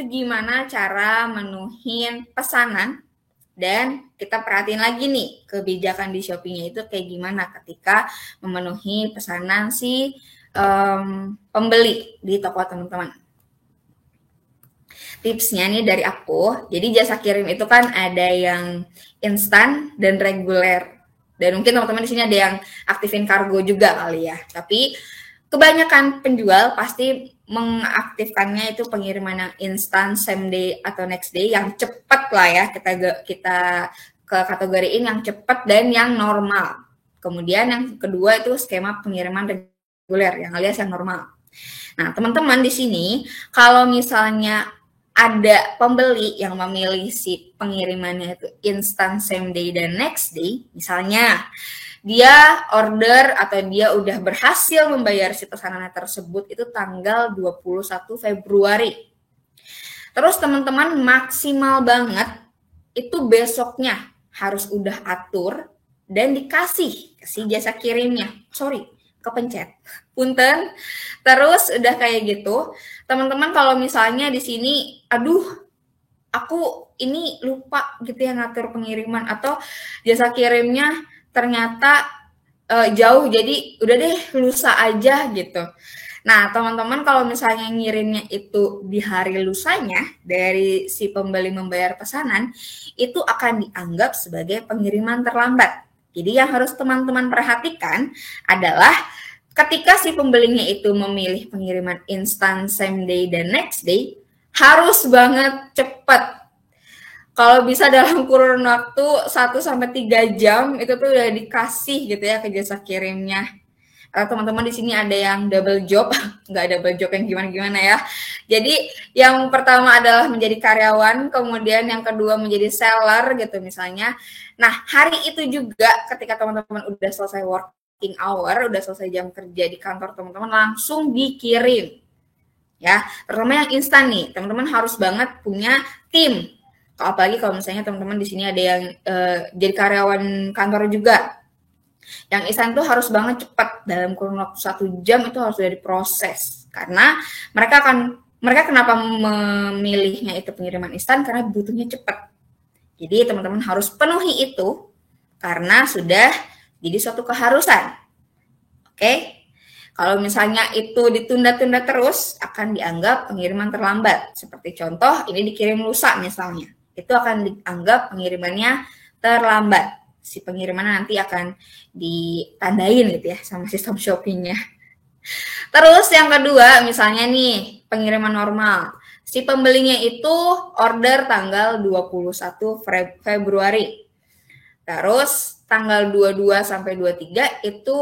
gimana cara menuhin pesanan. Dan kita perhatiin lagi nih, kebijakan di Shopee-nya itu kayak gimana ketika memenuhi pesanan si pembeli di toko teman-teman. Tipsnya nih dari aku, jadi jasa kirim itu kan ada yang instan dan reguler. Dan mungkin teman-teman di sini ada yang aktifin kargo juga kali ya. Tapi kebanyakan penjual pasti mengaktifkannya itu pengiriman yang instan, same day atau next day, yang cepat lah ya, kita ke kategoriin yang cepat dan yang normal. Kemudian yang kedua itu skema pengiriman reguler yang alias yang normal. Nah, teman-teman di sini kalau misalnya ada pembeli yang memilih si pengirimannya itu instan, same day dan next day, misalnya dia order atau dia udah berhasil membayar si pesanannya tersebut itu tanggal 21 Februari. Terus teman-teman maksimal banget itu besoknya harus udah atur dan dikasih si jasa kirimnya. Kepencet. Punten. Terus udah kayak gitu, teman-teman kalau misalnya di sini aku ini lupa gitu ya ngatur pengiriman atau jasa kirimnya ternyata jauh, jadi udah deh lusa aja gitu. Nah, teman-teman kalau misalnya ngirimnya itu di hari lusanya dari si pembeli membayar pesanan, itu akan dianggap sebagai pengiriman terlambat. Jadi yang harus teman-teman perhatikan adalah ketika si pembelinya itu memilih pengiriman instan, same day, dan next day, harus banget cepat. Kalau bisa dalam kurun waktu 1-3 jam itu tuh udah dikasih gitu ya ke jasa kirimnya. Teman-teman di sini ada yang double job, nggak double job yang gimana-gimana ya. Jadi yang pertama adalah menjadi karyawan, kemudian yang kedua menjadi seller gitu misalnya. Nah, hari itu juga ketika teman-teman udah selesai working hour, udah selesai jam kerja di kantor teman-teman, langsung dikirim. Ya, terutama yang instan nih, teman-teman harus banget punya tim. Apalagi kalau misalnya teman-teman di sini ada yang jadi karyawan kantor juga. Yang instan tuh harus banget cepat, dalam kurun waktu 1 jam itu harus sudah diproses. Karena mereka kenapa memilihnya itu pengiriman instan, karena butuhnya cepat. Jadi teman-teman harus penuhi itu karena sudah jadi suatu keharusan. Oke? Kalau misalnya itu ditunda-tunda terus, akan dianggap pengiriman terlambat. Seperti contoh, ini dikirim lusa misalnya. Itu akan dianggap pengirimannya terlambat. Si pengirimannya nanti akan ditandain gitu ya sama sistem Shopee-nya. Terus yang kedua, misalnya nih, pengiriman normal. Si pembelinya itu order tanggal 21 Februari. Terus tanggal 22 sampai 23 itu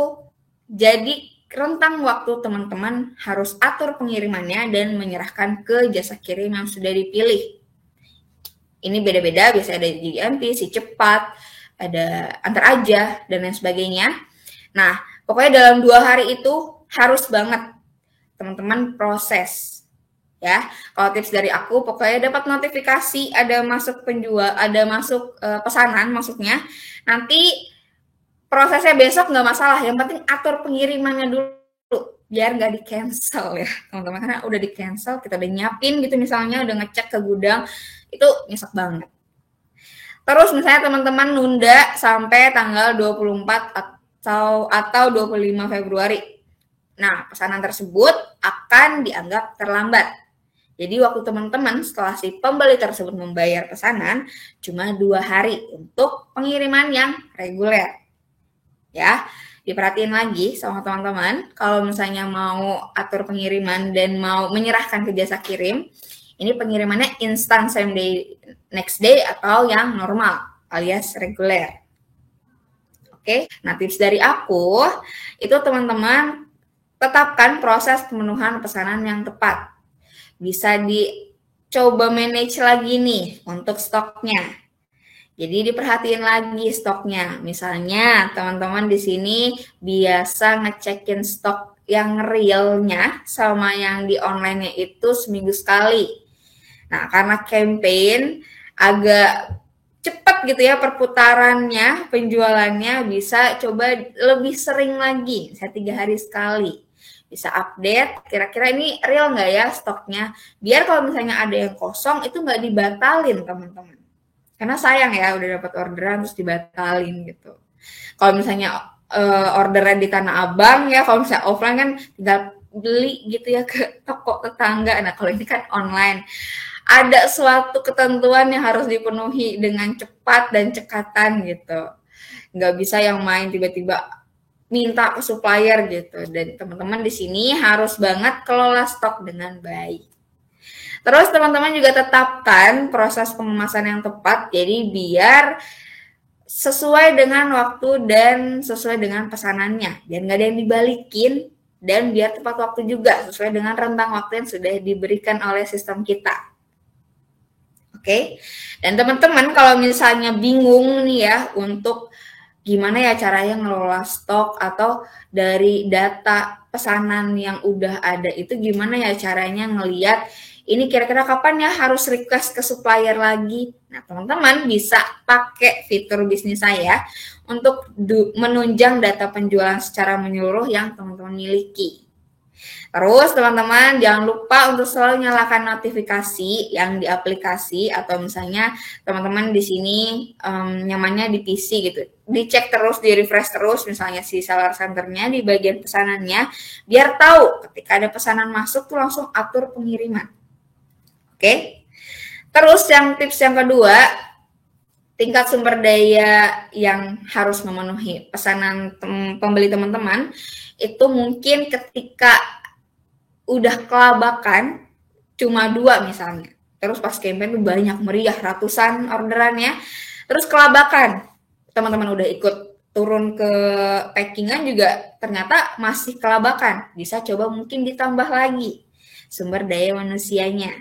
jadi rentang waktu teman-teman harus atur pengirimannya dan menyerahkan ke jasa kirim yang sudah dipilih. Ini beda-beda, biasanya ada GMP, si cepat, ada antar aja, dan lain sebagainya. Nah, pokoknya dalam 2 hari itu harus banget teman-teman proses. Ya, kalau tips dari aku, pokoknya dapat notifikasi ada masuk pesanan maksudnya, nanti prosesnya besok nggak masalah, yang penting atur pengirimannya dulu biar nggak di cancel ya teman-teman, karena udah di cancel, kita udah nyiapin gitu misalnya, udah ngecek ke gudang, itu nyesek banget. Terus misalnya teman-teman nunda sampai tanggal 24 atau 25 Februari. Nah, pesanan tersebut akan dianggap terlambat. Jadi waktu teman-teman setelah si pembeli tersebut membayar pesanan cuma 2 hari untuk pengiriman yang reguler. Ya, diperhatiin lagi sama teman-teman, kalau misalnya mau atur pengiriman dan mau menyerahkan ke jasa kirim, ini pengirimannya instan, same day, next day, atau yang normal alias reguler. Oke, nah tips dari aku itu teman-teman tetapkan proses pemenuhan pesanan yang tepat. Bisa dicoba manage lagi nih untuk stoknya. Jadi diperhatiin lagi stoknya. Misalnya teman-teman di sini biasa ngecekin stok yang realnya sama yang di online-nya itu seminggu sekali. Nah, karena campaign agak cepat gitu ya perputarannya, penjualannya, bisa coba lebih sering lagi, bisa 3 hari sekali. Bisa update, kira-kira ini real nggak ya stoknya. Biar kalau misalnya ada yang kosong, itu nggak dibatalin teman-teman. Karena sayang ya, udah dapat orderan terus dibatalin gitu. Kalau misalnya orderan di Tanah Abang ya, kalau misalnya offline kan tinggal beli gitu ya ke toko tetangga. Nah kalau ini kan online, ada suatu ketentuan yang harus dipenuhi dengan cepat dan cekatan gitu. Nggak bisa yang main tiba-tiba minta ke supplier gitu. Dan teman-teman di sini harus banget kelola stok dengan baik. Terus teman-teman juga tetapkan proses pengemasan yang tepat, jadi biar sesuai dengan waktu dan sesuai dengan pesanannya. Biar nggak ada yang dibalikin, dan biar tepat waktu juga sesuai dengan rentang waktu yang sudah diberikan oleh sistem kita. Oke, dan teman-teman kalau misalnya bingung nih ya untuk gimana ya caranya ngelola stok atau dari data pesanan yang udah ada itu gimana ya caranya ngelihat ini kira-kira kapan ya harus request ke supplier lagi. Nah, teman-teman bisa pakai fitur bisnis saya untuk menunjang data penjualan secara menyeluruh yang teman-teman miliki. Terus teman-teman jangan lupa untuk selalu nyalakan notifikasi yang di aplikasi atau misalnya teman-teman di sini nyamannya di PC gitu. Dicek terus, di refresh terus misalnya si seller centernya di bagian pesanannya biar tahu ketika ada pesanan masuk tuh langsung atur pengiriman. Oke. Terus yang tips yang kedua, tingkat sumber daya yang harus memenuhi pesanan pembeli teman-teman itu mungkin ketika udah kelabakan cuma 2 misalnya. Terus pas campaign tuh banyak meriah ratusan orderannya. Terus kelabakan. Teman-teman udah ikut turun ke packingan juga ternyata masih kelabakan. Bisa coba mungkin ditambah lagi sumber daya manusianya.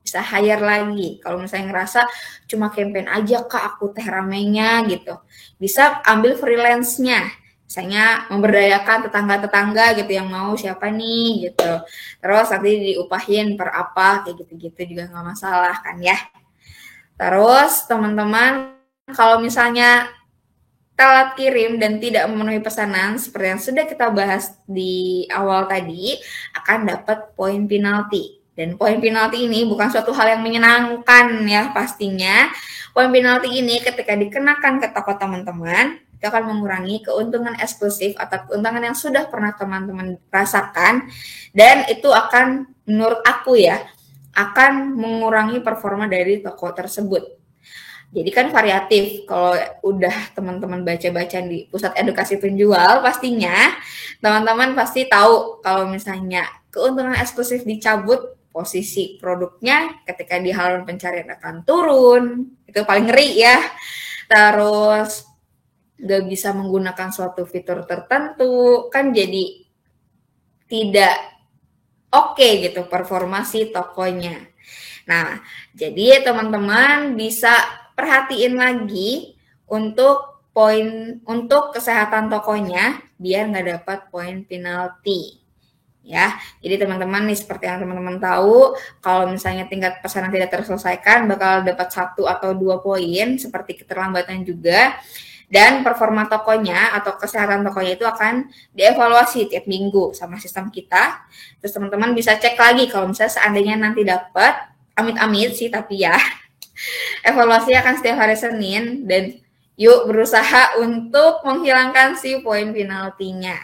Bisa hire lagi. Kalau misalnya ngerasa cuma campaign aja Kak aku teh ramenya gitu. Bisa ambil freelance-nya. Misalnya memberdayakan tetangga-tetangga gitu yang mau siapa nih gitu. Terus nanti diupahin per apa kayak gitu-gitu juga nggak masalah kan ya. Terus teman-teman kalau misalnya telat kirim dan tidak memenuhi pesanan seperti yang sudah kita bahas di awal tadi akan dapat poin penalti. Dan poin penalti ini bukan suatu hal yang menyenangkan ya pastinya. Poin penalti ini ketika dikenakan ke toko teman-teman itu akan mengurangi keuntungan eksklusif atau keuntungan yang sudah pernah teman-teman rasakan dan itu akan menurut aku ya akan mengurangi performa dari toko tersebut. Jadi kan variatif kalau udah teman-teman baca-baca di pusat edukasi penjual pastinya teman-teman pasti tahu kalau misalnya keuntungan eksklusif dicabut posisi produknya ketika di halaman pencarian akan turun itu paling ngeri ya. Terus nggak bisa menggunakan suatu fitur tertentu kan jadi tidak oke gitu performa si tokonya. Nah jadi teman-teman bisa perhatiin lagi untuk poin untuk kesehatan tokonya biar nggak dapat poin penalti ya. Jadi teman-teman nih seperti yang teman-teman tahu kalau misalnya tingkat pesanan tidak terselesaikan bakal dapat 1 atau 2 poin seperti keterlambatan juga. Dan performa tokonya atau kesehatan tokonya itu akan dievaluasi tiap minggu sama sistem kita. Terus teman-teman bisa cek lagi kalau misalnya seandainya nanti dapat, amit-amit sih tapi ya, evaluasi akan setiap hari Senin dan yuk berusaha untuk menghilangkan si poin penaltinya.